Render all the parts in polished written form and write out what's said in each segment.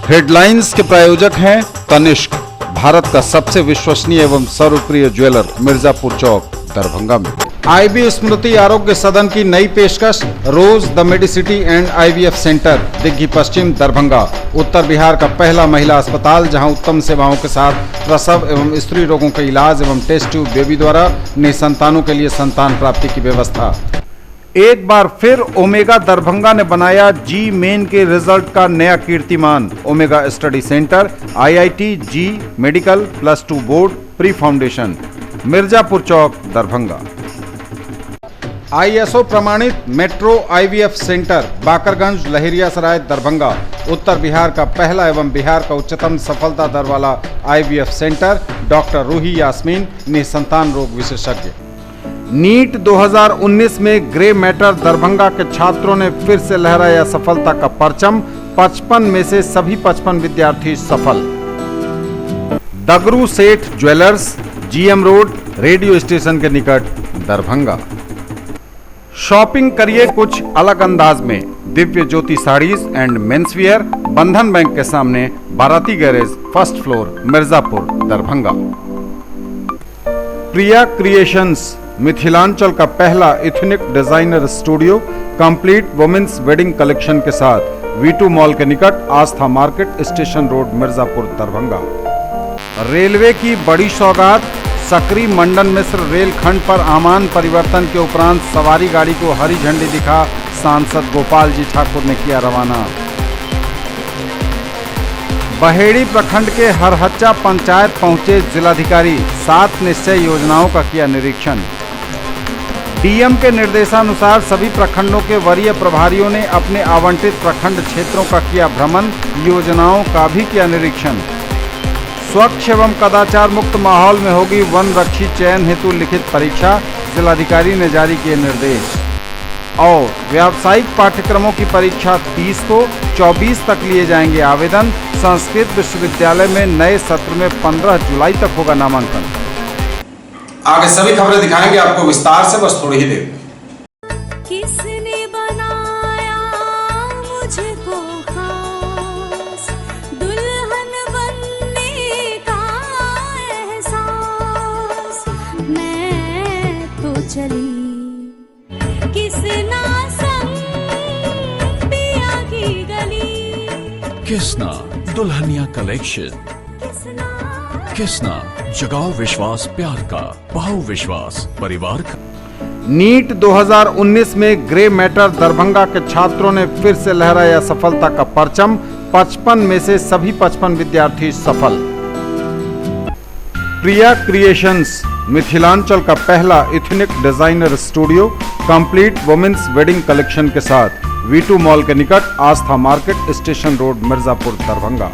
Headlines के प्रायोजक हैं तनिष्क, भारत का सबसे विश्वसनीय एवं सर्वप्रिय ज्वेलर, मिर्जापुर चौक, दरभंगा में। आईबी स्मृति आरोग्य सदन की नई पेशकश, rose the medicity and IVF centre, Digghi Paschim, Darbhanga. उत्तर बिहार का पहला महिला अस्पताल जहां उत्तम सेवाओं के साथ प्रसव एवं स्त्री रोगों के इलाज एवं टेस्ट ट्यूब बेबी द्वारा निसंतानों के लिए संतान प्राप्ति की व्यवस्था। एक बार फिर ओमेगा दरभंगा ने बनाया जी मेन के रिजल्ट का नया कीर्तिमान। Omega study centre, IIT, JEE medical, +2 board, pre foundation, Mirzapur Chowk, Darbhanga. ISO प्रमाणित metro IVF centre, Bakarganj, Laheriasarai, Darbhanga. उत्तर बिहार का पहला एवं बिहार का उच्चतम सफलता दर वाला IVF centre. Doctor Roohi Yasmeen, निसंतान रोग विशेषज्ञ। नीट 2019 में ग्रे मैटर दरभंगा के छात्रों ने फिर से लहराया सफलता का परचम। 55 में से सभी 55 विद्यार्थी सफल। दगरू सेठ jewellers, GM road, radio station के निकट, दरभंगा। शॉपिंग करिए कुछ अलग अंदाज में। दिव्य ज्योति साड़ीज एंड मेंसवियर, बंधन बैंक के सामने, बाराती garage, 1st floor, Mirzapur, Darbhanga. Priya creations, Mithilanchal का पहला ethnic designer studio, complete women's wedding collection के साथ, V2 मॉल के निकट, Astha market, station road, Mirzapur, Darbhanga. Railway की बड़ी सौगात, सकरी मंडन मिश्र रेलखंड पर आमान परिवर्तन के उपरांत सवारी गाड़ी को हरी झंडी दिखा सांसद गोपाल जी ठाकुर ने किया रवाना। बहेड़ी प्रखंड के हरहच्चा पंचायत पहुंचे जिलाधिकारी, 7 निश्चय योजनाओं का किया निरीक्षण। डीएम के निर्देशानुसार सभी प्रखंडों के वरीय प्रभारियों ने अपने आवंटित प्रखंड क्षेत्रों का किया भ्रमण, योजनाओं का भी किया निरीक्षण। स्वच्छ एवं कदाचार मुक्त माहौल में होगी वन रक्षी चयन हेतु लिखित परीक्षा, जिलाधिकारी ने जारी किए निर्देश। और व्यावसायिक पाठ्यक्रमों की परीक्षा 30 को, 24 तक लिए जाएंगे आवेदन। संस्कृत विश्वविद्यालय में नए सत्र में 15 जुलाई तक होगा नामांकन। आगे सभी खबरें दिखाएंगे आपको विस्तार से, बस थोड़ी ही देर में। किसने बनाया मुझको खास, दुल्हन बनने का एहसास, मैं तो चली किसना संग पिया की गली। किसना दुल्हनिया कलेक्शन, किसना जगाओ विश्वास प्यार का, पाओ विश्वास परिवार का। नीट 2019 में ग्रे मैटर दरभंगा के छात्रों ने फिर से लहराया सफलता का परचम। 55 में से सभी 55 विद्यार्थी सफल। प्रिया क्रिएशंस, मिथिलांचल का पहला ethnic designer studio, complete women's wedding collection के साथ, V2 मॉल के निकट, Astha market, station road, Mirzapur, Darbhanga.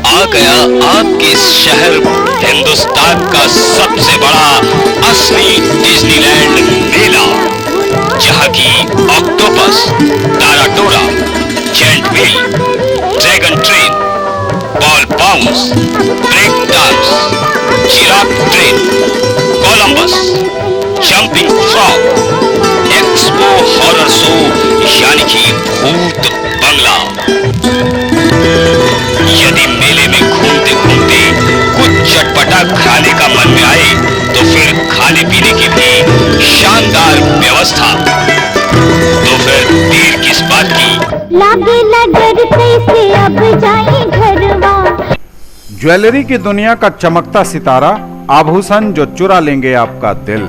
आ गया आपके शहर हिंदुस्तान का सबसे बड़ा असली डिज्नीलैंड मेला, जहां की ऑक्टोपस, ताराटोरा, giant wheel, dragon train, ball bounce, break dance, giraffe train, Columbus, jumping frog, expo horror show यानी कि भूत बंगला। यदि मेले में घूमते घूमते कुछ चटपटा खाने का मन में आए तो फिर खाने पीने की भी शानदार व्यवस्था। तो फिर देर किस बात की, लागे लगरते से अब जाए घरवा। ज्वेलरी की दुनिया का चमकता सितारा, आभूषण जो चुरा लेंगे आपका दिल।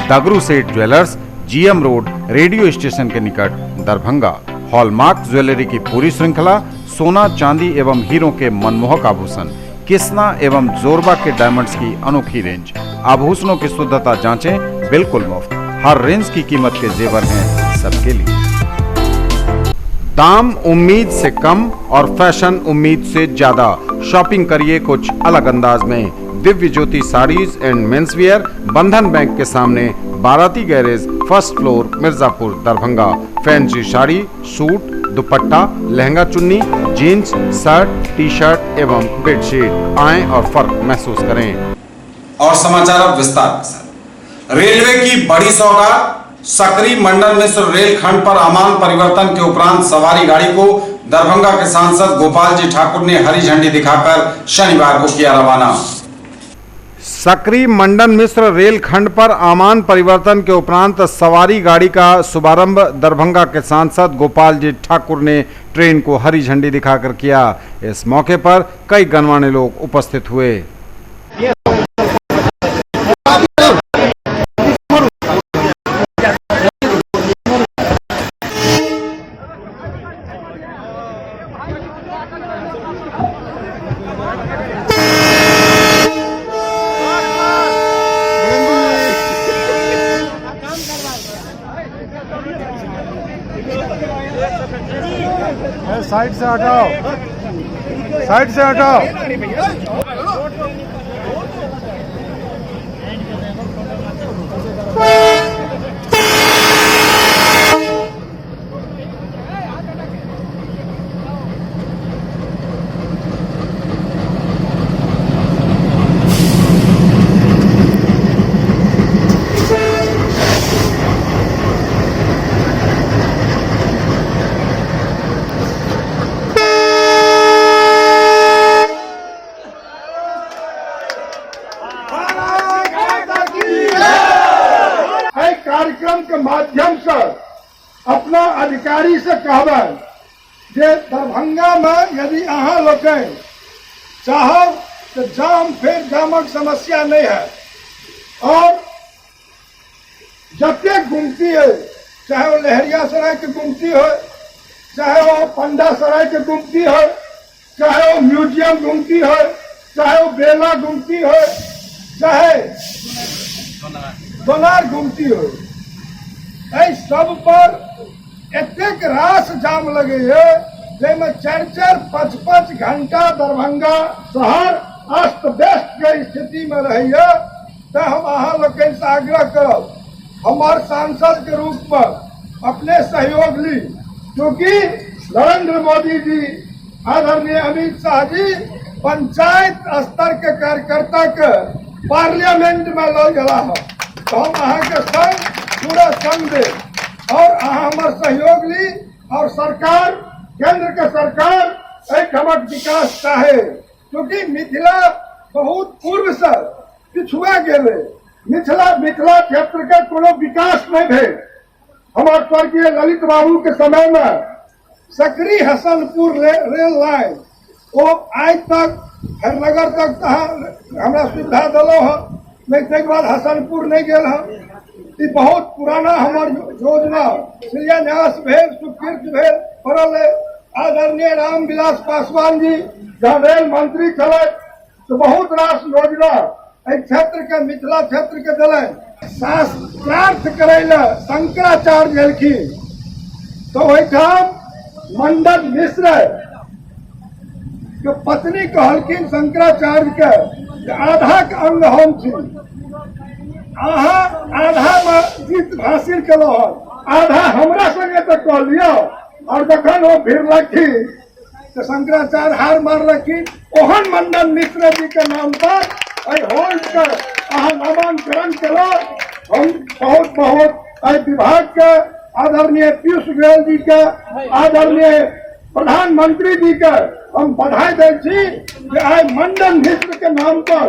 दगरू सेठ jewellers, GM road, radio station के निकट, दरभंगा। हॉलमार्क ज्वेलरी की पूरी श्रृंखला, सोना, चांदी एवं हीरों के मनमोहक आभूषण, किस्ना एवं जोरबा के डायमंड्स की अनोखी रेंज। आभूषणों की शुद्धता जांचें, बिल्कुल मुफ्त। हर रेंज की कीमत के जेवर हैं सबके लिए। दाम उम्मीद से कम और फैशन उम्मीद से ज्यादा। शॉपिंग करिए कुछ अलग अंदाज में। दिव्य ज्योति साड़ीज एंड मेंसवियर, बंधन बैंक के सामने, बाराती garage, first floor, Mirzapur, Darbhanga. Fancy sari, suit, दुपट्टा, लहंगा चुन्नी, जीन्स, शर्ट, टी शर्ट एवं बेडशीट। आएं और फर्क महसूस करें। और समाचार अब विस्तार के साथ। रेलवे की बड़ी सौगात। सकरी मंडल मिश्र रेल खंड पर अमान परिवर्तन के उपरांत सवारी गाड़ी को दरभंगा के सांसद गोपाल जी ठाकुर ने हरी झंडी दिखाकर शनिवार को किया रवाना। सकरी मंडन मिश्र रेल खंड पर अमान परिवर्तन के उपरांत सवारी गाड़ी का शुभारंभ दरभंगा के सांसद गोपाल जी ठाकुर ने ट्रेन को हरी झंडी दिखाकर किया। इस मौके पर कई गणमान्य लोग उपस्थित हुए। साइड से हटाओ, साइड से हटाओ। कार्यक्रम के माध्यम से अपना अधिकारी से कहब जे दरभंगा में यदि अहाँ लोग चाहब तो जाम फिर जामक समस्या नहीं है। और जते गुमती है, चाहे वो लहरियासराय की गुमती हो, चाहे वो पंडा सराय की गुमती हो, चाहे वो म्यूजियम गुमती हो, चाहे वो बेला गुमती हो, चाहे दोनार गुमती हो, सब पर एतेक रास जाम लगे जैमे 4-4, 5-5 घंटा दरभंगा शहर अस्त व्यस्त के स्थिति में रहिए। तो हम अहाँ लोग से आग्रह करब, हमारे सांसद के रूप में अपने सहयोग ली, क्योंकि नरेंद्र मोदी जी, आदरणीय अमित शाह जी पंचायत स्तर के कार्यकर्ता के पार्लियामेंट में लो गला है। तो हम अहाँ के संग पूरा संग दे और अहाँ हमार सहयोग ली। और सरकार, केंद्र के सरकार एक हमर विकास चाहे, क्योंकि मिथिला बहुत पूर्व से पिछुआ गेले। मिथिला क्षेत्र के कोनो विकास नहीं भेल। हमार स्वर्गीय ललित बाबू के समय में सकरी हसनपुर रेल लाइन वो आज तक हरनगर तक हमरा सुविधा दिलो है, लेकिन तक बाद हसनपुर नहीं गेल है। ये बहुत पुराना हमार योजना शिलान्यास भेल, स्वीकृत भेल पड़ल है। आदरणीय रामविलास पासवान जी जब रेल मंत्री चले तो बहुत रास योजना क्षेत्र के, मिथिला क्षेत्र के दिले। शास्त्रार्थ करे शंकराचार्य एलखिन तो वहीठाम मंडन मिश्र के पत्नी कहलखिन शंकराचार्य के आधा के अंग हम छी, अहाँ आधा में जीत हासिल कलो, आधा हमरा संगे तो कह लियो। और जखन वो भिड़लखिन तो शंकराचार्य हार मारलखिन। ओहन मंडन मिश्र जी के नाम पर होल्ड कर अहाँ नामांकन करो। हम बहुत बहुत विभाग के आदरणीय पीयूष गोयल जी के, आदरणीय प्रधानमंत्री जी के हम बधाई दे छी कि आज मंडन मिश्र के नाम पर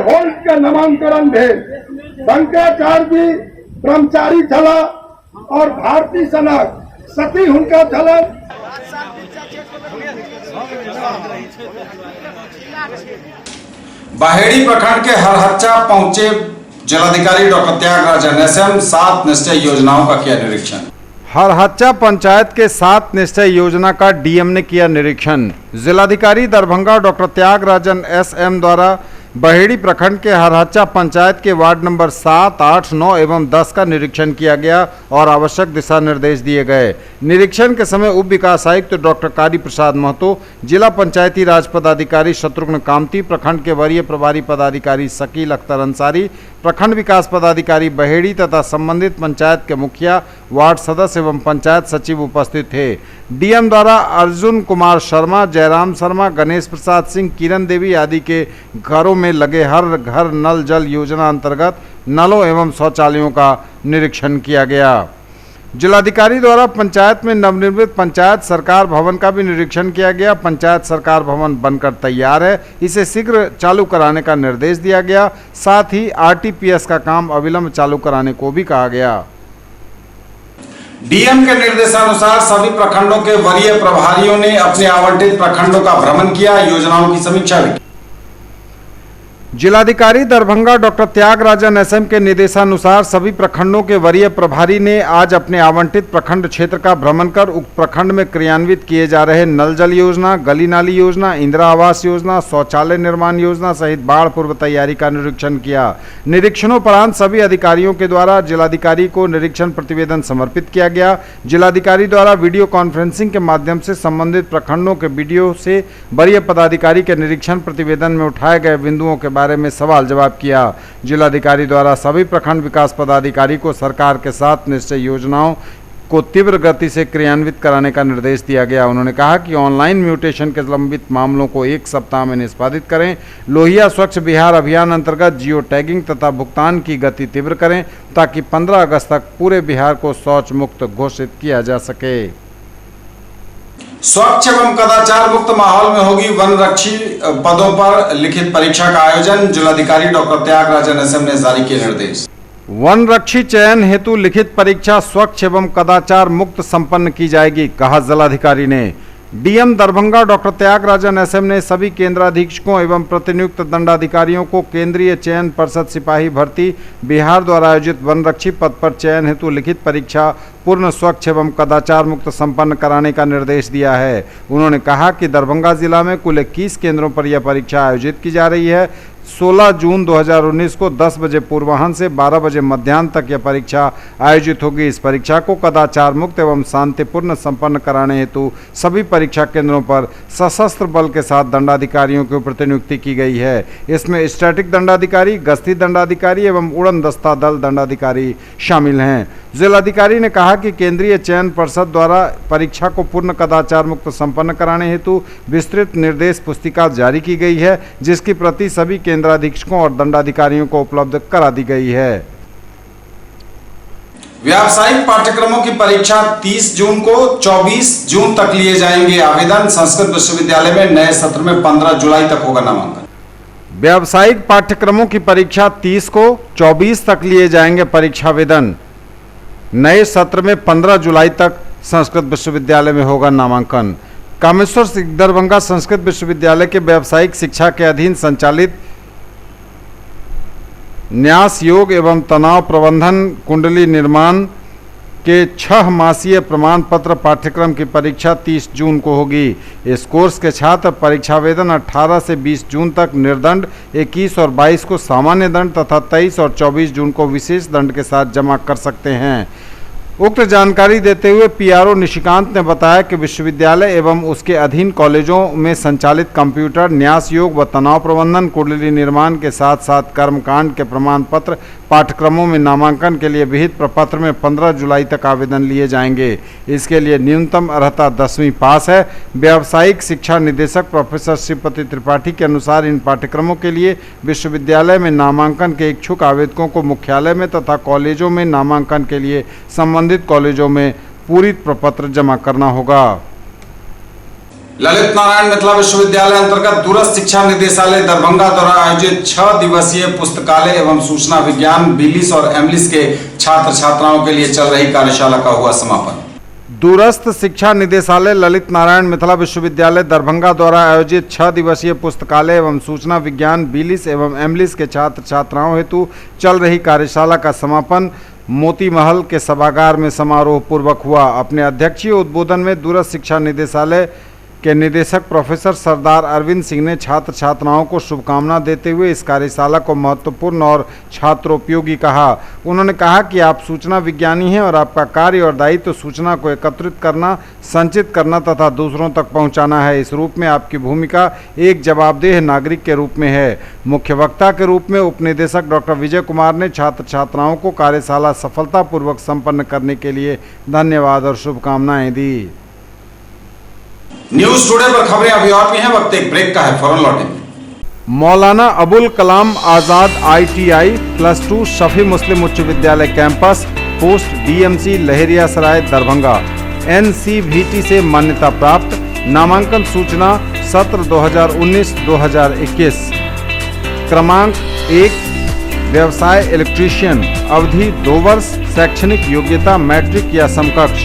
होल्ड के नामांकन भेल। शंकराचार्य जी ब्रह्मचारी छला और भारती सनक सती हुनका छलन। बाहेड़ी प्रखंड के हरहच्चा पहुंचे जिलाधिकारी डॉक्टर त्यागराजन एसएम 7 निश्चय योजनाओं का किया निरीक्षण। हरहच्चा पंचायत के 7 निश्चय योजना का डीएम ने किया निरीक्षण। जिलाधिकारी दरभंगा डॉक्टर त्यागराजन एसएम द्वारा बहेड़ी प्रखंड के हरहच्चा पंचायत के वार्ड नंबर 7, 8, 9 एवं 10 का निरीक्षण किया गया और आवश्यक दिशा निर्देश दिए गए। निरीक्षण के समय उप विकास आयुक्त डॉक्टर कारी प्रसाद महतो, जिला पंचायती राज पदाधिकारी शत्रुघ्न कामती, प्रखंड के वरीय प्रभारी पदाधिकारी शकील अख्तर अंसारी, प्रखंड विकास पदाधिकारी बहेड़ी तथा संबंधित पंचायत के मुखिया, वार्ड सदस्य एवं पंचायत सचिव उपस्थित थे। डीएम द्वारा अर्जुन कुमार शर्मा, जयराम शर्मा, गणेश प्रसाद सिंह, किरण देवी आदि के घरों में लगे हर घर नल जल योजना अंतर्गत नलों एवं शौचालयों का निरीक्षण किया गया। जिलाधिकारी द्वारा पंचायत में नवनिर्मित पंचायत सरकार भवन का भी निरीक्षण किया गया। पंचायत सरकार भवन बनकर तैयार है, इसे शीघ्र चालू कराने का निर्देश दिया गया। साथ ही आरटीपीएस का काम अविलंब चालू कराने को भी कहा गया। डीएम के निर्देशानुसार सभी प्रखंडों के वरीय प्रभारियों ने अपने आवंटित प्रखंडों का भ्रमण किया, योजनाओं की समीक्षा भी की। जिलाधिकारी दरभंगा डॉक्टर त्यागराजन एसएम के निर्देशानुसार सभी प्रखंडों के वरीय प्रभारी ने आज अपने आवंटित प्रखंड क्षेत्र का भ्रमण कर उक्त प्रखंड में क्रियान्वित किए जा रहे नल जल योजना, गली नाली योजना, इंदिरा आवास योजना, शौचालय निर्माण योजना सहित बाढ़ पूर्व तैयारी का निरीक्षण किया। निरीक्षणोपरांत सभी अधिकारियों के द्वारा जिलाधिकारी को निरीक्षण प्रतिवेदन समर्पित किया गया। जिलाधिकारी द्वारा वीडियो कॉन्फ्रेंसिंग के माध्यम से संबंधित प्रखंडों के बीडीओ से वरीय पदाधिकारी के निरीक्षण प्रतिवेदन में उठाए गए बिंदुओं के बारे में सवाल जवाब किया। जिलाधिकारी द्वारा सभी प्रखंड विकास पदाधिकारी को सरकार के साथ निश्चय योजनाओं को तीव्र गति से क्रियान्वित कराने का निर्देश दिया गया। उन्होंने कहा कि ऑनलाइन म्यूटेशन के लंबित मामलों को 1 सप्ताह में निष्पादित करें। लोहिया स्वच्छ बिहार अभियान अंतर्गत जियो टैगिंग तथा भुगतान की गति तीव्र करें ताकि 15 अगस्त तक पूरे बिहार को शौच मुक्त घोषित किया जा सके। स्वच्छ एवं कदाचार मुक्त माहौल में होगी वनरक्षी पदों पर लिखित परीक्षा का आयोजन, जिलाधिकारी डॉक्टर त्यागराजन एसएम ने जारी किए निर्देश। वनरक्षी चयन हेतु लिखित परीक्षा स्वच्छ एवं कदाचार मुक्त संपन्न की जाएगी, कहा जिलाधिकारी ने। DM Darbhanga doctor Tyagarajan SM ने सभी केंद्राधीक्षकों एवं प्रतिनियुक्त दंडाधिकारियों को केंद्रीय चयन परिषद सिपाही भर्ती बिहार द्वारा आयोजित वनरक्षी पद पर चयन हेतु लिखित परीक्षा पूर्ण स्वच्छ एवं कदाचार मुक्त संपन्न कराने का निर्देश दिया है। उन्होंने कहा कि दरभंगा जिला में कुल 21 केंद्रों पर यह परीक्षा आयोजित की जा रही है। 16 जून 2019 को 10 बजे पूर्वाह्न से 12 बजे मध्याह्न तक यह परीक्षा आयोजित होगी। इस परीक्षा को कदाचार मुक्त एवं शांतिपूर्ण संपन्न कराने हेतु सभी परीक्षा केंद्रों पर सशस्त्र बल के साथ दंडाधिकारियों की प्रतिनियुक्ति की गई है। इसमें स्टैटिक दंडाधिकारी, गश्ती दंडाधिकारी एवं उड़न दस्ता दल दंडाधिकारी शामिल हैं। जिलाधिकारी ने कहा कि केंद्रीय चयन परिषद द्वारा परीक्षा को पूर्ण कदाचार मुक्त संपन्न कराने हेतु विस्तृत निर्देश पुस्तिका जारी की गई है, जिसकी प्रति सभी केंद्राधीक्षकों और दंडाधिकारियों को उपलब्ध करा दी गई है। व्यावसायिक पाठ्यक्रमों की परीक्षा 30 जून को 24 जून तक लिए जाएंगे आवेदन। संस्कृत विश्वविद्यालय में नए सत्र में 15 जुलाई तक होगा नामांकन। व्यावसायिक पाठ्यक्रमों की परीक्षा 30 को 24 तक लिए जाएंगे परीक्षावेदन। नए सत्र में 15 जुलाई तक संस्कृत विश्वविद्यालय में होगा नामांकन। कामेश्वर सिंह दरभंगा संस्कृत विश्वविद्यालय के व्यावसायिक शिक्षा के अधीन संचालित न्यास योग एवं तनाव प्रबंधन कुंडली निर्माण के 6 मासीय प्रमाण पत्र पाठ्यक्रम की परीक्षा 30 जून को होगी। इस कोर्स के छात्र परीक्षावेदन 18 से 20 जून तक निर्दंड, 21 और 22 को सामान्य दंड तथा 23 और 24 जून को विशेष दंड के साथ जमा कर सकते हैं। उक्त जानकारी देते हुए पीआरओ निशिकांत ने बताया कि विश्वविद्यालय एवं उसके अधीन कॉलेजों में संचालित कंप्यूटर, न्यास योग व तनाव प्रबंधन, कुंडली निर्माण के साथ साथ कर्मकांड के प्रमाण पत्र पाठ्यक्रमों में नामांकन के लिए विहित प्रपत्र में 15 जुलाई तक आवेदन लिए जाएंगे। इसके लिए न्यूनतम अर्हता 10वीं पास है। व्यावसायिक शिक्षा निदेशक प्रोफेसर श्रीपति त्रिपाठी के अनुसार इन पाठ्यक्रमों के लिए विश्वविद्यालय में नामांकन के इच्छुक आवेदकों को मुख्यालय में तथा कॉलेजों में नामांकन के लिए संबंधित कॉलेजों में पूरित प्रपत्र जमा करना होगा। ललित नारायण मिथिला विश्वविद्यालय अंतर्गत दूरस्थ शिक्षा निदेशालय दरभंगा द्वारा आयोजित 6 दिवसीय पुस्तकालय एवं सूचना विज्ञान बिलिस और एमलिस के छात्र छात्राओं के लिए चल रही कार्यशाला का हुआ समापन। दूरस्थ शिक्षा निदेशालय ललित नारायण मिथिला विश्वविद्यालय दरभंगा द्वारा आयोजित 6 दिवसीय पुस्तकालय एवं सूचना विज्ञान बिलिस एवं एमलिस के छात्र छात्राओं हेतु चल रही कार्यशाला का समापन मोती महल के सभागार में समारोह पूर्वक हुआ। अपने अध्यक्षीय उद्बोधन में दूरस्थ शिक्षा निदेशालय के निदेशक प्रोफेसर सरदार अरविंद सिंह ने छात्र छात्राओं को शुभकामना देते हुए इस कार्यशाला को महत्वपूर्ण और छात्रोपयोगी कहा। उन्होंने कहा कि आप सूचना विज्ञानी हैं और आपका कार्य और दायित्व सूचना को एकत्रित करना, संचित करना तथा दूसरों तक पहुंचाना है। इस रूप में आपकी भूमिका एक जवाबदेह नागरिक के रूप में है। मुख्य वक्ता के रूप में उपनिदेशक डॉक्टर विजय कुमार ने छात्र छात्राओं को कार्यशाला सफलतापूर्वक संपन्न करने के लिए धन्यवाद और शुभकामनाएं दी। न्यूज टुडे पर खबरें अभी और भी हैं, वक्त एक ब्रेक का है, फौरन लौटेंगे। मौलाना अबुल कलाम आजाद ITI +2 शफी मुस्लिम उच्च विद्यालय campus, post DMC Laheriasarai Darbhanga, NCVT से मान्यता प्राप्त। नामांकन सूचना सत्र 2019-2021। क्रमांक 1 व्यवसाय इलेक्ट्रीशियन, अवधि 2 वर्ष, शैक्षणिक योग्यता मैट्रिक या समकक्ष।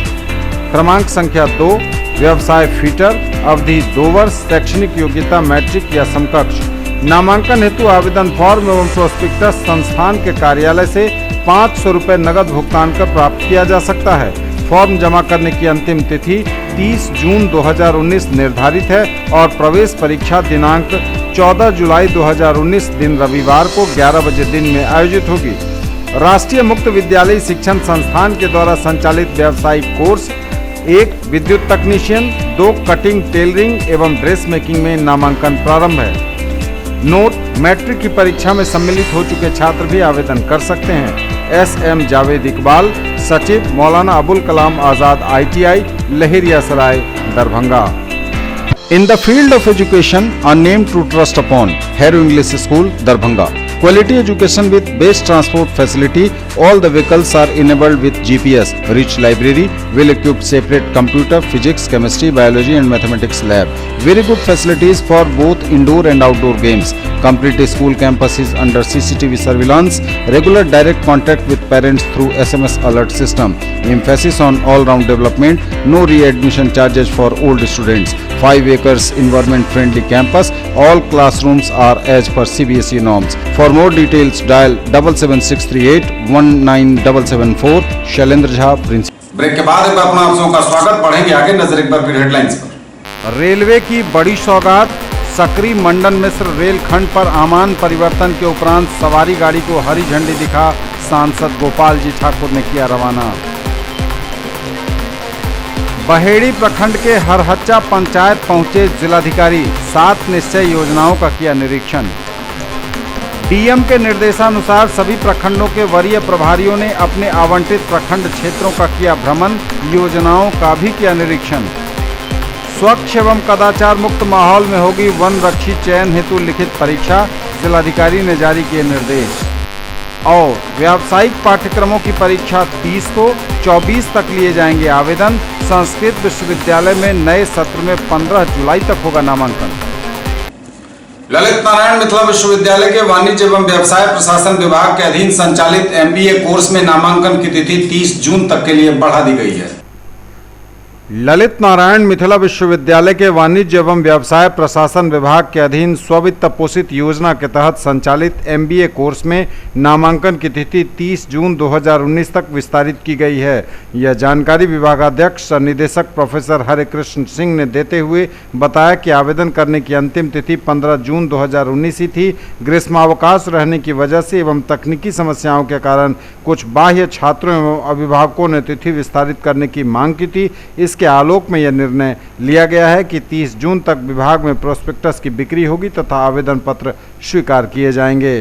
क्रमांक संख्या 2 व्यवसाय फिटर, अवधि 2 वर्ष, शैक्षणिक योग्यता मैट्रिक या समकक्ष। नामांकन हेतु आवेदन फॉर्म एवं प्रोस्पेक्टस संस्थान के कार्यालय से 500 रुपये नगद भुगतान कर प्राप्त किया जा सकता है। फॉर्म जमा करने की अंतिम तिथि 30 जून 2019 निर्धारित है और प्रवेश परीक्षा दिनांक 14 जुलाई 2019 दिन रविवार को 11 बजे दिन में आयोजित होगी। राष्ट्रीय मुक्त विद्यालय शिक्षण संस्थान के द्वारा संचालित व्यावसायिक कोर्स 1 विद्युत तकनीशियन, 2 कटिंग टेलरिंग एवं ड्रेस मेकिंग में नामांकन प्रारंभ है। नोट: मैट्रिक की परीक्षा में सम्मिलित हो चुके छात्र भी आवेदन कर सकते हैं। SM जावेद इकबाल, सचिव, Maulana Abul Kalam Azad ITI Laheriasarai Darbhanga. In the field of education, a name to trust upon, Harrow English School, Darbhanga. Quality education with best transport facility. All the vehicles are enabled with GPS. Rich library, well-equipped separate computer, physics, chemistry, biology and mathematics lab. Very good facilities for both indoor and outdoor games. Complete school campus is under CCTV surveillance. Regular direct contact with parents through SMS alert system. Emphasis on all-round development. No re-admission charges for old students. 5 acres environment-friendly campus. All classrooms are as per CBSE norms. For more details, dial 77638 19774. Shailendra Jha, principal. Break के बाद एक बार अपना आप सबों का स्वागत। बढ़ेंगे आगे, नजर एक बार फिर हेडलाइंस पर। रेलवे की बड़ी सौगात, सकरी मंडन मिश्र रेलखंड पर आमान परिवर्तन के उपरांत सवारी गाड़ी को हरी झंडी दिखा सांसद गोपाल जी ठाकुर ने किया रवाना। बहेड़ी प्रखंड के हरहच्चा पंचायत पहुंचे जिलाधिकारी, 7 निश्चय योजनाओं का किया निरीक्षण। DM के निर्देशानुसार सभी प्रखंडों के वरीय प्रभारियों ने अपने आवंटित प्रखंड क्षेत्रों का किया भ्रमण, योजनाओं का भी किया निरीक्षण। स्वच्छ एवं कदाचार मुक्त माहौल में होगी वन रक्षी चयन हेतु लिखित परीक्षा, जिलाधिकारी ने जारी किए निर्देश। और व्यावसायिक पाठ्यक्रमों की परीक्षा 30 को, 24 तक लिए जाएंगे आवेदन। संस्कृत विश्वविद्यालय में नए सत्र में 15 जुलाई तक होगा नामांकन। ललित नारायण मिथिला विश्वविद्यालय के वाणिज्य एवं व्यवसाय प्रशासन विभाग के अधीन संचालित MBA कोर्स में नामांकन की तिथि 30 जून तक के लिए बढ़ा दी गई है। ललित नारायण मिथिला विश्वविद्यालय के वाणिज्य एवं व्यवसाय प्रशासन विभाग के अधीन स्ववित्त पोषित योजना के तहत संचालित MBA कोर्स में नामांकन की तिथि 30 जून 2019 तक विस्तारित की गई है। यह जानकारी विभागाध्यक्ष सह निदेशक प्रोफेसर हरिकृष्ण सिंह ने देते हुए बताया कि आवेदन करने की अंतिम तिथि 15 जून 2019 ही थी। ग्रीष्मावकाश रहने की वजह से एवं तकनीकी समस्याओं के कारण कुछ बाह्य छात्रों एवं अभिभावकों ने तिथि विस्तारित करने की मांग की थी। इसके आलोक में यह निर्णय लिया गया है कि 30 जून तक विभाग में प्रोस्पेक्टस की बिक्री होगी तथा आवेदन पत्र स्वीकार किए जाएंगे।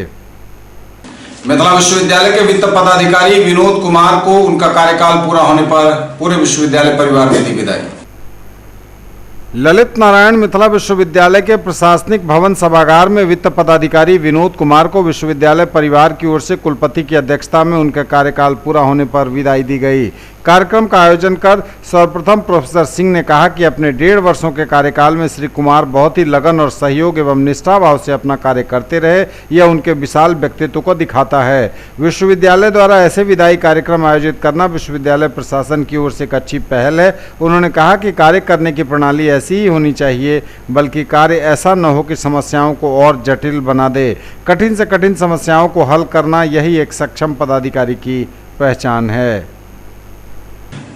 मिथिला विश्वविद्यालय के वित्त पदाधिकारी विनोद कुमार को उनका कार्यकाल पूरा होने पर पूरे विश्वविद्यालय परिवार ने दी विदाई। ललित नारायण मिथिला विश्वविद्यालय के प्रशासनिक भवन सभागार में वित्त पदाधिकारी विनोद कुमार को विश्वविद्यालय परिवार की ओर से कुलपति की अध्यक्षता में उनका कार्यकाल पूरा होने पर विदाई दी गई। कार्यक्रम का आयोजन कर सर्वप्रथम प्रोफेसर सिंह ने कहा कि अपने 1.5 वर्षों के कार्यकाल में श्री कुमार बहुत ही लगन और सहयोग एवं निष्ठा भाव से अपना कार्य करते रहे। यह उनके विशाल व्यक्तित्व को दिखाता है। विश्वविद्यालय द्वारा ऐसे विदाई कार्यक्रम आयोजित करना विश्वविद्यालय प्रशासन की ओर से एक अच्छी पहल है। उन्होंने कहा कि कार्य करने की प्रणाली ऐसी ही होनी चाहिए, बल्कि कार्य ऐसा न हो कि समस्याओं को और जटिल बना दे। कठिन से कठिन समस्याओं को हल करना यही एक सक्षम पदाधिकारी की पहचान है।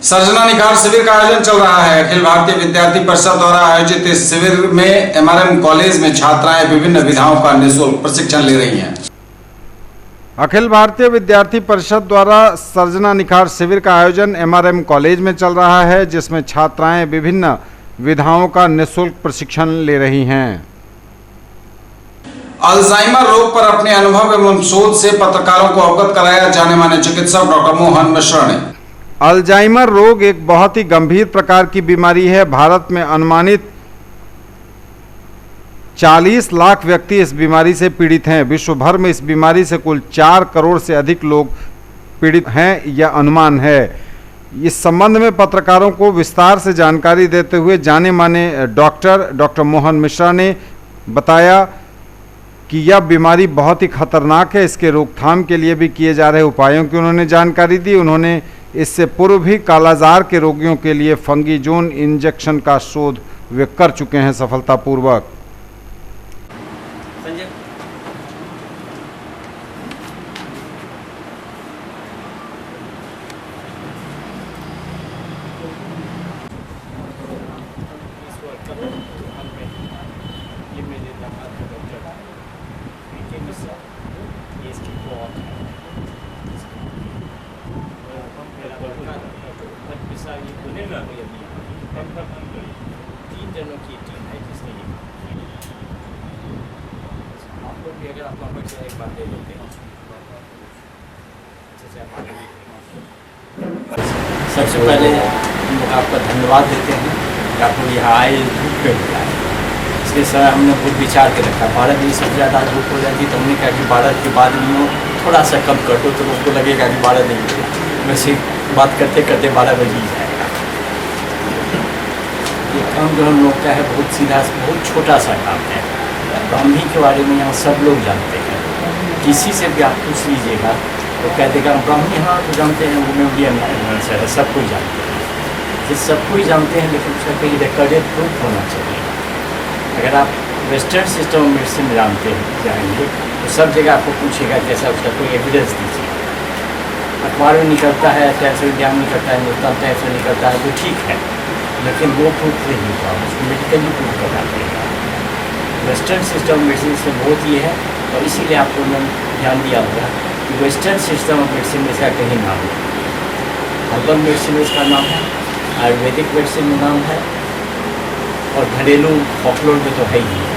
सर्जना निखार शिविर का आयोजन चल रहा है। अखिल भारतीय विद्यार्थी परिषद द्वारा आयोजित इस शिविर में एमआरएम कॉलेज में छात्राएं विभिन्न विधाओं का निःशुल्क प्रशिक्षण ले रही हैं। अखिल भारतीय विद्यार्थी परिषद द्वारा सर्जना निखार शिविर का आयोजन एमआरएम कॉलेज में चल रहा है, जिसमें छात्राएं विभिन्न विधाओं का निःशुल्क प्रशिक्षण ले रही हैं। अल्जाइमर रोग पर अपने अनुभव एवं शोध से पत्रकारों को अवगत कराया जाने माने चिकित्सक डॉक्टर मोहन मिश्रा ने। अल्जाइमर रोग एक बहुत ही गंभीर प्रकार की बीमारी है। भारत में अनुमानित 40 लाख व्यक्ति इस बीमारी से पीड़ित हैं। विश्व भर में इस बीमारी से कुल 4 करोड़ से अधिक लोग पीड़ित हैं, यह अनुमान है। इस संबंध में पत्रकारों को विस्तार से जानकारी देते हुए जाने माने डॉक्टर मोहन मिश्रा ने बताया कि यह बीमारी बहुत ही खतरनाक है। इसके रोकथाम के लिए भी किए जा रहे उपायों की उन्होंने जानकारी दी। उन्होंने इससे पूर्व भी कालाजार के रोगियों के लिए फंगीजोन इंजेक्शन का शोध वे कर चुके हैं सफलतापूर्वक। तीन जनों की टीम है जिसने ये आप लोग भी अगर आप नॉर्मल से एक बार ले लेते हैं। सबसे पहले हम लोग आपका धन्यवाद देते हैं कि आप लोग यहाँ आए, धूप पे बुलाए। इसके समय हमने बहुत विचार के रखा। 12 दिन सबसे ज़्यादा धूप हो जाती तो हमने कहा कि 12 के बाद भी थोड़ा सा कम कर दो, तो लोगों को लगेगा कि 12 नहीं होगा। वैसे बात करते करते 12 बज ही जाएगा। ये काम जो हम लोग का है बहुत सीधा, बहुत छोटा सा काम है। ब्राह्मी के बारे में यहाँ सब लोग जानते हैं। किसी से भी आप पूछ लीजिएगा तो कह देगा ब्राह्मी, हाँ तो जानते हैं, वो मीडियम है, सब कोई जानते हैं। ये सब कोई जानते हैं, लेकिन उसका कहीं रिकॉर्डेड प्रूफ होना चाहिए। अगर आप वेस्टर्न सिस्टम ऑफ मेडिसिन जानते हैं जाएंगे तो सब जगह आपको पूछेगा कैसा, उसका कोई एविडेंस दीजिए। अखबार में निकलता है, टाइम्स ऑफ इंडिया में निकलता है, हिंदुस्तान टाइम्स में निकलता है, तो ठीक है, लेकिन वो प्रूफ नहीं होगा, उसको मेडिकली प्रूफ करना पड़ेगा। वेस्टर्न सिस्टम ऑफ मेडिसिन से बहुत ये है, और इसीलिए आपको मैंने ध्यान दिया होगा कि वेस्टर्न सिस्टम ऑफ मेडिसिन में इसका कहीं नाम है। हर्बल मेडिसिन में इसका नाम है, आयुर्वेदिक मेडिसिन में नाम है, और घरेलू फॉकलोर में तो है ही है।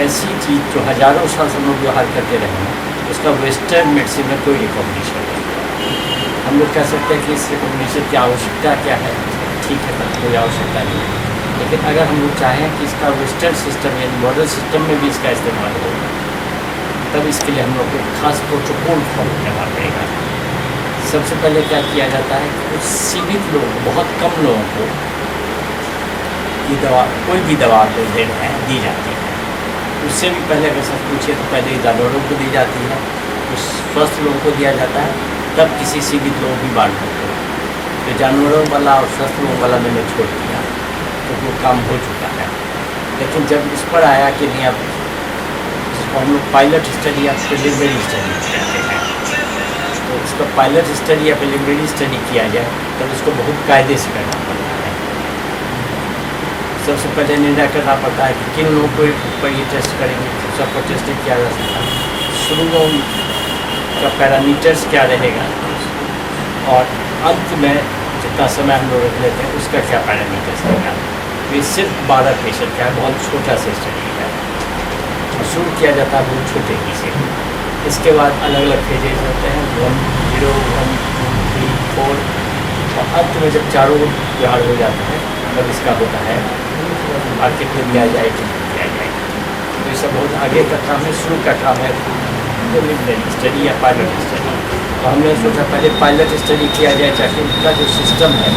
ऐसी चीज़ जो हज़ारों साल से हम लोग व्यवहार करते रहे हैं, उसका वेस्टर्न मेडिसिन में कोई रिकॉग्निशन नहीं। हम लोग कह सकते हैं कि इस रिकॉग्निशन की आवश्यकता क्या है, ठीक है, तब कोई आवश्यकता नहीं है। लेकिन अगर हम लोग चाहें कि इसका वेस्टर्न सिस्टम यानी मॉडर्न सिस्टम में भी इसका इस्तेमाल हो, तब इसके लिए हम लोग को खास प्रोटोकॉल फॉलो करना पड़ेगा। सबसे पहले क्या किया जाता है कि कुछ सीमित लोग, बहुत कम लोगों को ये दवा, कोई भी दवा को दे रहे हैं, दी जाती है। उससे भी पहले अगर सब पूछे तो पहले जानवरों को दी जाती है, कुछ स्वस्थ लोगों को दिया जाता है, तब किसी सीमित लोगों की बात करते हैं। तो जानवरों वाला और स्वस्थ लोगों वाला मैंने छोड़ दिया, तो वो काम हो चुका है। लेकिन जब इस पर आया कि नहीं, अब जिसको हम लोग पायलट स्टडी या प्रिलिमिनरी स्टडी कहते हैं, तो इसका पायलट स्टडी या प्रिलिमिनरी स्टडी किया जाए तब इसको बहुत कायदे से करना पड़ता है। सबसे पहले निर्णय करना पड़ता है कि किन लोगों को पर ये टेस्ट करेंगे, सब पर टेस्ट किया जा सकता है। शुरू का पैरामीटर्स क्या रहेगा, और अंत में जितना समय हम लोग रख लेते हैं उसका क्या पैरामीटर्स रहेगा। ये सिर्फ 12 पेशेंट का है, बहुत छोटा सा स्टडी है, और शुरू किया जाता है बहुत छोटे ही से। इसके बाद अलग अलग फेजेज होते हैं, 1, 0, 1, 2, 3, 4, और अंत में जब चारों व्यवहार हो जाता है तब इसका होता है मार्केट में दिया जाए कि नहीं दिया जाए। तो ये सब बहुत आगे का काम है, शुरू का काम है प्रिलिमिनरी स्टडी या पायलट स्टडी। तो हमने सोचा पहले पायलट स्टडी किया जाए, ताकि उनका जो सिस्टम है,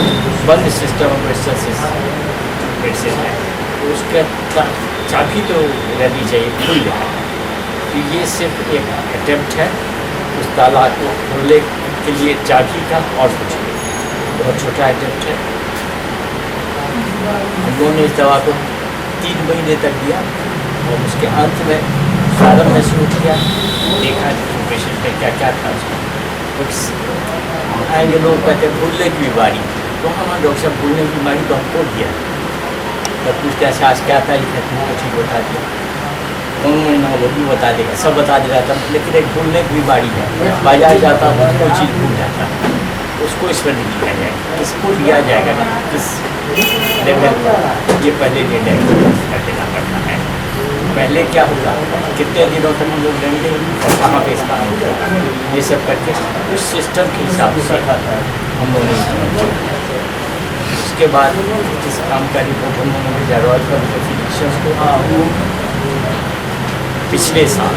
बंद सिस्टम ऑफ मेडिसिन है, तो उसका चाबी तो रहनी चाहिए खुल जाए। तो ये सिर्फ एक अटेम्प्ट है उस ताला को खोलने के लिए चाबी का, और कुछ नहीं, बहुत छोटा अटेम्प्ट है। हम लोगों ने इस दवा को 3 महीने तक दिया, और उसके अंत में प्रारंभ में शुरू किया, देखा पेशेंट में क्या क्या था उसका। कुछ आएंगे लोग कहते हैं भूलने की बीमारी, तो हमारा डॉक्टर साहब भूलने की बीमारी तो हमको दिया, तब पूछते हैं आज क्या था, लिखा तुमको ठीक बता दिया, उन्होंने ना वो भी बता देगा, सब बता दे रहा था। लेकिन एक भूलने की बीमारी है, बाजार जाता हूँ कोई चीज़ भूल जाता है, उसको इस पर नहीं लिखा जाएगा, इसको लिया जाएगा किस लेवल पर, ये पहले निर्णय कर देना पड़ता है। पहले क्या होगा, कितने दिनों तक हम लोग रहेंगे और कहाँ पे इसका होगा, ये सब करके उस सिस्टम के हिसाब से हम लोग नहीं। उसके बाद इस काम का रिपोर्ट हम लोगों ने जरूरत का फिजिशियंस को पिछले साल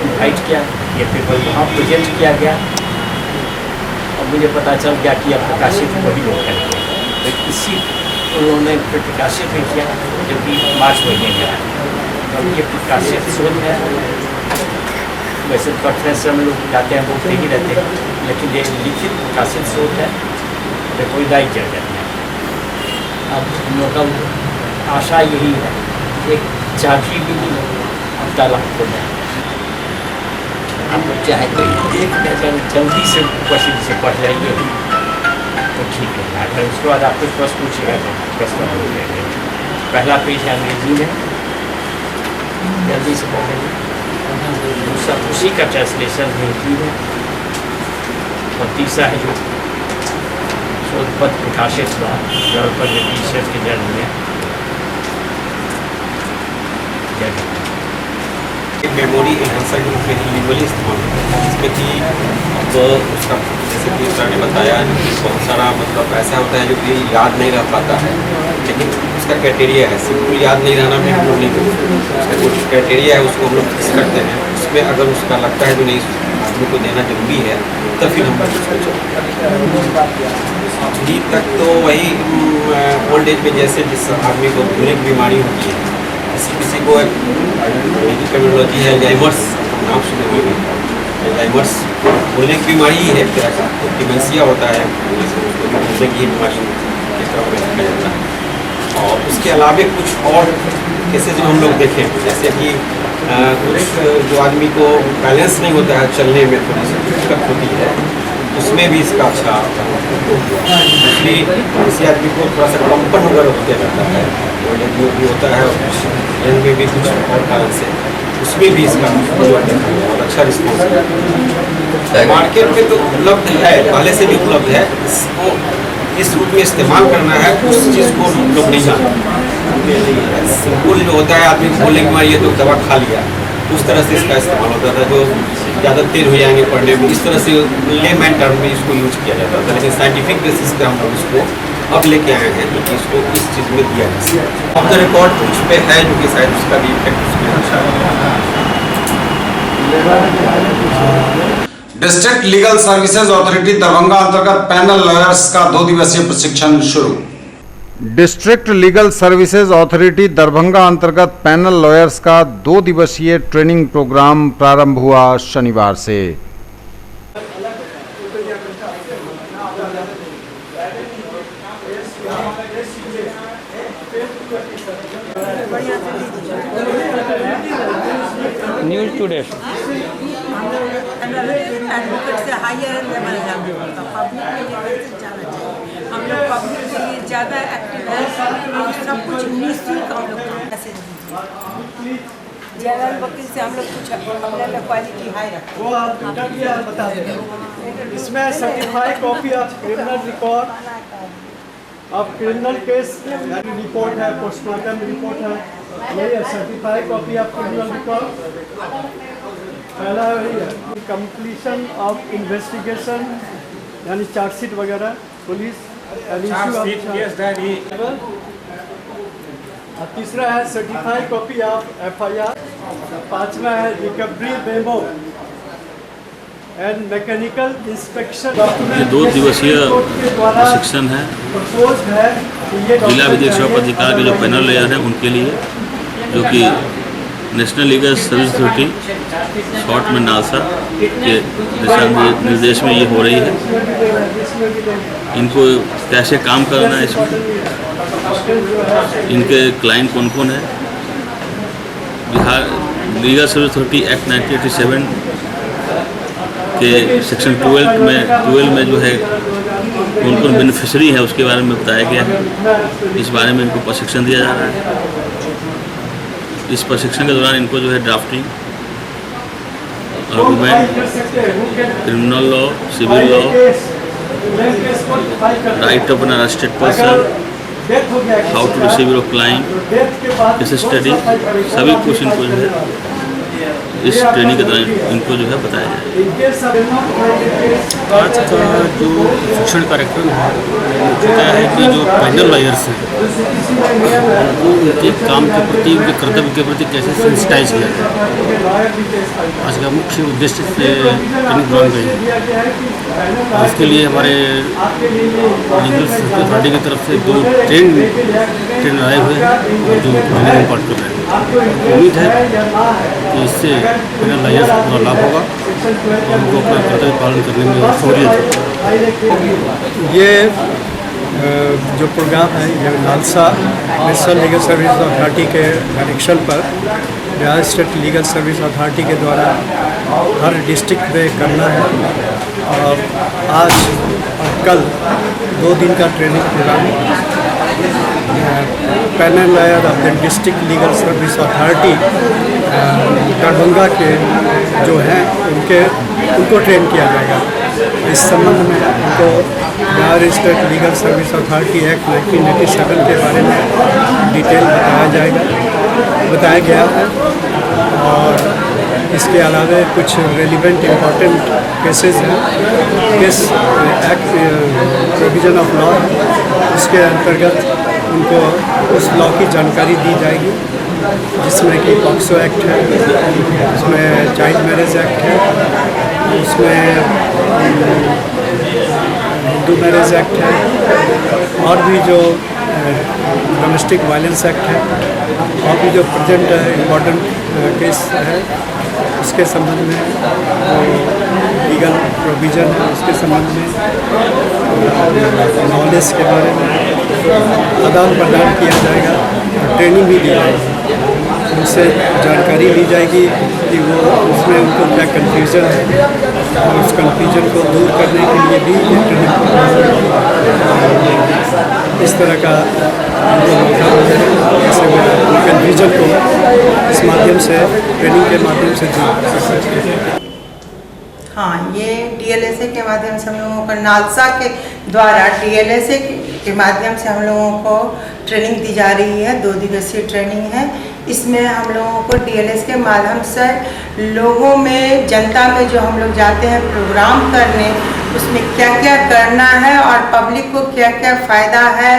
इन्वाइट किया, ये पेपर वहाँ प्रेजेंट किया गया और मुझे पता चल गया कि अब प्रकाशित वही लोग करेंगे, तो इसी उन्होंने प्रकाशित भी किया जो कि मार्च महीने में आया। और ये प्रकाशित शोध है, वैसे कॉन्फ्रेंस में लोग जाते हैं बोलते ही रहते हैं, लेकिन ये लिखित प्रकाशित शोध है, तो कोई राइट जगह है। अब हम लोग का आशा यही है, एक चाबी भी अब ताला खोल जाए, आप लोग चाहे तो एक नजर जल्दी से क्वेश्चन से पढ़ जाइए तो ठीक है। अगर उसके बाद आप कुछ प्रश्न पूछिएगा तो प्रश्न हो जाएंगे। पहला पेज है अंग्रेजी में, जल्दी से पढ़ लीजिए। दूसरा उसी का ट्रांसलेशन हिंदी में, और तीसरा है जो शोध पत्र प्रकाशित हुआ जर्नल पर रिसर्च के जर्नल में। मेमोरी एनहांसर के रूप में लीगली इस्तेमाल होता है, जिसमें कि अब उसका जैसे कि सर ने बताया कि बहुत सारा मतलब ऐसा होता है जो कि याद नहीं रह पाता है, लेकिन उसका क्राइटेरिया है, सिंपल याद नहीं रहना में हम लोग नहीं करते, उसका जो क्राइटेरिया है उसको हम लोग फिक्स करते हैं, उसमें अगर उसका लगता है कि नहीं आदमी को देना जरूरी है तो फिर हम लोग उसको चलते। अभी तक तो वही ओल्ड एज में जैसे जिस आदमी को भूलने की बीमारी होती है, किसी को एक टर्मिनोलॉजी है एल्जाइमर्स, नाम सुने हुए एल्जाइमर्स भूलने की बीमारी ही है एक तरह का, तो डिमेंशिया होता है, भूलने की बीमारी इस तरह में देखा जाता है। और उसके अलावा कुछ और केसेज जो हम लोग देखें, जैसे कि कुछ जो आदमी को बैलेंस नहीं होता है, चलने में थोड़ी सी दिक्कत होती है, उसमें भी इसका अच्छा दूसरी किसी आदमी को थोड़ा सा कंपन वगैरह होते रहता है, जो भी होता है, और कुछ में भी कुछ और कारण से उसमें भी इसका बहुत अच्छा रिस्पॉन्स है। मार्केट में तो उपलब्ध है, पहले से भी उपलब्ध है, इसको इस रूप में इस्तेमाल करना है, उस चीज़ को लोग नहीं जानते। सिंपल जो होता है, आदमी बोलने की मारी है तो दवा खा लिया, उस तरह से इसका इस्तेमाल होता था, जो ज़्यादा देर हो जाएंगे पढ़ने में, इस तरह से लेमैन टर्म में इसको यूज किया जाता था। लेकिन साइंटिफिक बेसिस पे हम लोग इसको अब लेके आए हैं कि इसको इस चीज़ में दिया जाए। ऑफ द रिकॉर्ड कुछ पे है जो कि शायद उसका भी इफेक्ट उसमें अच्छा है। District legal services authority Darbhanga अंतर्गत पैनल लॉयर्स का 2 दिवसीय प्रशिक्षण शुरू। District legal services authority Darbhanga अंतर्गत पैनल लॉयर्स का 2 दिवसीय ट्रेनिंग प्रोग्राम प्रारंभ हुआ शनिवार से। न्यूज टुडे एडवोकेट से हायर लेवल है हम लोग का, पब्लिक के लेवल से जाना चाहिए। हम लोग पब्लिक के लिए ज़्यादा एक्टिव है और सब कुछ निःशुल्क हम लोग का मैसेज दीजिए। जनरल वकील से हम लोग कुछ अपने क्वालिटी हाई रखते हैं, वो आप बता दें। इसमें certified copy of criminal record, अब क्रिमिनल केस रिपोर्ट है, पोस्टमार्टम रिपोर्ट है, यही है certified copy of criminal record. पहला वही है कंप्लीशन ऑफ इन्वेस्टिगेशन, यानी चार्जशीट वगैरह पुलिस। तीसरा है सर्टिफाइड कॉपी ऑफ FIR। पांचवा है recovery memo and mechanical inspection. ये 2 दिवसीय प्रशिक्षण है जिला विधिक सेवा प्राधिकार के जो पैनल लेयर हैं उनके लिए, जो कि national legal service authority short में नालसा के दिशा निर्देश में ये हो रही है। इनको कैसे काम करना है, इसमें इनके क्लाइंट कौन कौन है। Bihar legal service authority act 1987 के सेक्शन 12 में जो है कौन कौन बेनिफिशरी है उसके बारे में बताया गया है। इस बारे में इनको प्रशिक्षण दिया जा रहा है। इस प्रशिक्षण के दौरान इनको जो है drafting, argument, criminal law, civil law, right of an arrested person, how to receive your client, case study, सभी कुछ इनको जो है इस ट्रेनिंग के दौरान इनको जो है बताया जाए। आज का जो शिक्षण कार्यक्रम है होता है कि जो पैनल लॉयर्स हैं उनको उनके काम के प्रति, उनके कर्तव्य के प्रति कैसे सेंसिटाइज किया जाए, आज का मुख्य उद्देश्य से ट्रेनिंग प्रोग्राम गई है। इसके लिए हमारे लीगल अथॉरिटी की तरफ से 2 ट्रेनर आए हुए हैं जो ट्रेनिंग इम्पार्ट कर रहे हैं। उम्मीद है कि इससे पैनल लॉयर्स को पूरा लाभ होगा और उनको अपना कर्तव्य पालन करने में सहूलियत होगी। ये जो प्रोग्राम है ये NALSA national legal service authority के डायरेक्शन पर Bihar state legal service authority के द्वारा हर डिस्ट्रिक्ट में करना है और आज और कल 2 दिन का training programme panel lawyer of the district legal service authority Darbhanga के जो हैं उनको ट्रेन किया जाएगा। इस संबंध में उनको Bihar state legal service authority act 1987 के बारे में डिटेल बताया गया है और इसके अलावा कुछ रेलिवेंट इम्पॉर्टेंट केसेस हैं, case act provision of law, उसके अंतर्गत उनको उस लॉ की जानकारी दी जाएगी जिसमें कि पॉक्सो एक्ट है, उसमें चाइल्ड मैरिज एक्ट है, उसमें हिंदू मैरिज एक्ट है और भी जो डोमेस्टिक वायलेंस एक्ट है और भी जो प्रेजेंट इम्पॉर्टेंट केस है उसके संबंध में लीगल प्रोविज़न है, उसके संबंध में नॉलेज के बारे में आदान प्रदान किया जाएगा और ट्रेनिंग भी दी जाएगी। उनसे जानकारी ली जाएगी कि वो उसमें उनको क्या कन्फ्यूज़न है और उस कन्फ्यूज़न को दूर करने के लिए भी ये ट्रेनिंग इस तरह का कन्फ्यूज़न को इस माध्यम से ट्रेनिंग के माध्यम से दूर सकते। हाँ, ये DLSA के माध्यम से हम लोगों को नालसा के द्वारा DLSA के माध्यम से हम लोगों को ट्रेनिंग दी जा रही है। 2 दिवसीय ट्रेनिंग है। इसमें हम लोगों को DLSA के माध्यम से लोगों में, जनता में जो हम लोग जाते हैं प्रोग्राम करने, उसमें क्या क्या करना है और पब्लिक को क्या क्या फ़ायदा है,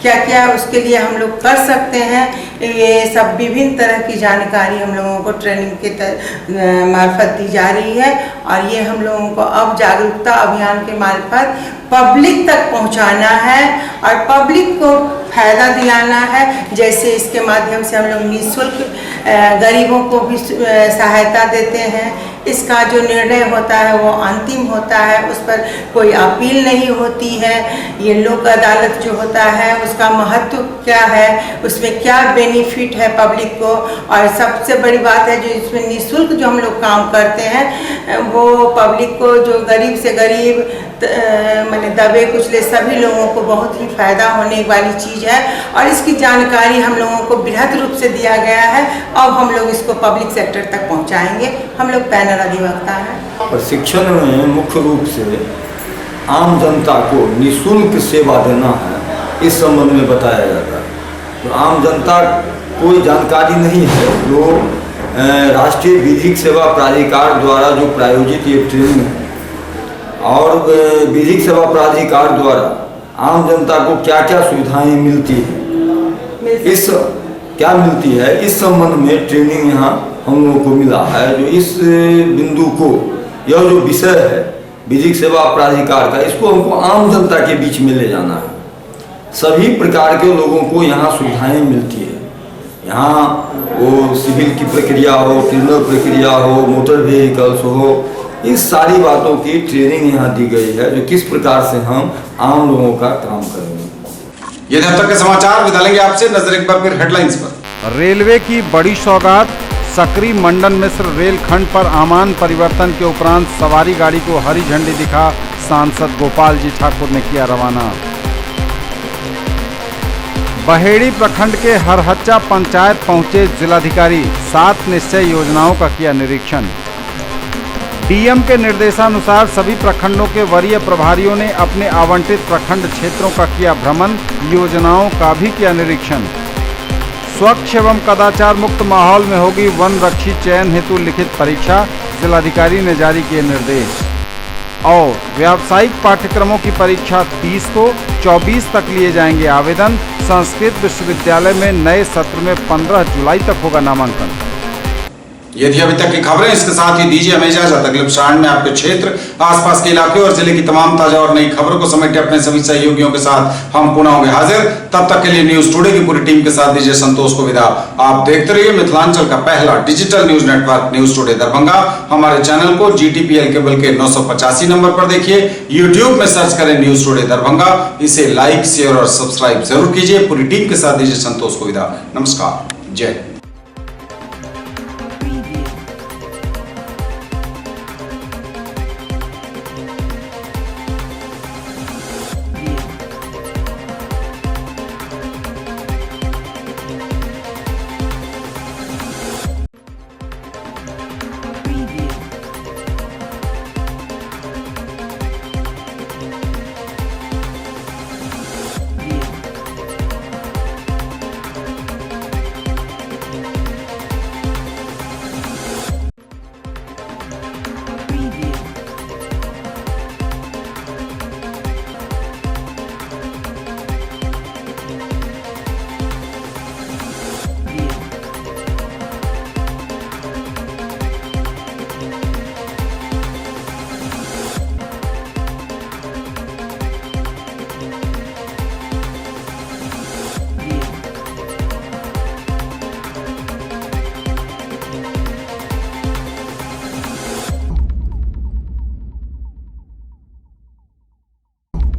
क्या क्या उसके लिए हम लोग कर सकते हैं, ये सब विभिन्न तरह की जानकारी हम लोगों को ट्रेनिंग के मार्फत दी जा रही है और ये हम लोगों को अब जागरूकता अभियान के मार्फत पब्लिक तक पहुंचाना है और पब्लिक को फ़ायदा दिलाना है। जैसे इसके माध्यम से हम लोग निःशुल्क गरीबों को भी सहायता देते हैं। इसका जो निर्णय होता है वो अंतिम होता है, उस पर कोई अपील नहीं होती है। ये लोक अदालत जो होता है उसका महत्व क्या है, उसमें क्या बेनिफिट है पब्लिक को, और सबसे बड़ी बात है जो इसमें निःशुल्क जो हम लोग काम करते हैं वो पब्लिक को, जो गरीब से गरीब मैंने दबे कुचले सभी लोगों को बहुत ही फ़ायदा होने वाली चीज़ है और इसकी जानकारी हम लोगों को बृहद रूप से दिया गया है। अब हम लोग इसको पब्लिक सेक्टर तक पहुंचाएंगे। हम लोग पैनल अधिवक्ता हैं। प्रशिक्षण में मुख्य रूप से आम जनता को निःशुल्क सेवा देना है, इस संबंध में बताया जाता है। तो आम जनता कोई जानकारी नहीं है, जो राष्ट्रीय विधिक सेवा प्राधिकार द्वारा जो प्रायोजित ये ट्रेनिंग है और विधिक सेवा प्राधिकार द्वारा आम जनता को क्या क्या सुविधाएं मिलती है, इस क्या मिलती है, इस संबंध में ट्रेनिंग यहाँ हम लोगों को मिला है। जो इस बिंदु को, यह जो विषय है विधिक सेवा प्राधिकार का, इसको हमको आम जनता के बीच में ले जाना है। सभी प्रकार के लोगों को यहाँ सुविधाएं मिलती है। यहाँ वो सिविल की प्रक्रिया हो, क्रिमिनल प्रक्रिया हो, मोटर व्हीकल्स हो, इस सारी बातों की ट्रेनिंग यहाँ दी गई है, जो किस प्रकार से हम आम लोगों का काम करेंगे। ये अब तक के समाचार, विदा लेंगे आपसे। नजर एक बार फिर हेडलाइंस पर। रेलवे की बड़ी सौगात, सकरी मंडन मिश्र रेलखंड पर आमान परिवर्तन के उपरांत सवारी गाड़ी को हरी झंडी दिखा सांसद गोपाल जी ठाकुर ने किया रवाना। बहेड़ी प्रखंड के हरहच्चा पंचायत पहुंचे जिलाधिकारी, 7 निश्चय योजनाओं का किया निरीक्षण। डीएम के निर्देशानुसार सभी प्रखंडों के वरीय प्रभारियों ने अपने आवंटित प्रखंड क्षेत्रों का किया भ्रमण, योजनाओं का भी किया निरीक्षण। स्वच्छ एवं कदाचार मुक्त माहौल में होगी वन रक्षी चयन हेतु लिखित परीक्षा, जिलाधिकारी ने जारी किए निर्देश। और व्यावसायिक पाठ्यक्रमों की परीक्षा 30 को 24 तक लिए जाएंगे आवेदन। संस्कृत विश्वविद्यालय में नए सत्र में 15 जुलाई तक होगा नामांकन। यदि अभी तक की खबरें, इसके साथ ही दीजिए हमें इजाजत। अगले प्रसारण में आपके क्षेत्र, आसपास के इलाके और जिले की तमाम ताजा और नई खबरों को समेटे अपने सभी सहयोगियों के साथ हम पुनः होंगे हाजिर। तब तक के लिए न्यूज टुडे की पूरी टीम के साथ दीजिए संतोष को विदा। आप देखते रहिए मिथिलांचल का पहला digital news network news today Darbhanga. हमारे चैनल को GTPL केबल के 985 नंबर पर देखिए। यूट्यूब में सर्च करें न्यूज टुडे दरभंगा। इसे लाइक, शेयर और सब्सक्राइब जरूर कीजिए। पूरी टीम के साथ दीजिए संतोष को विदा। नमस्कार, जय।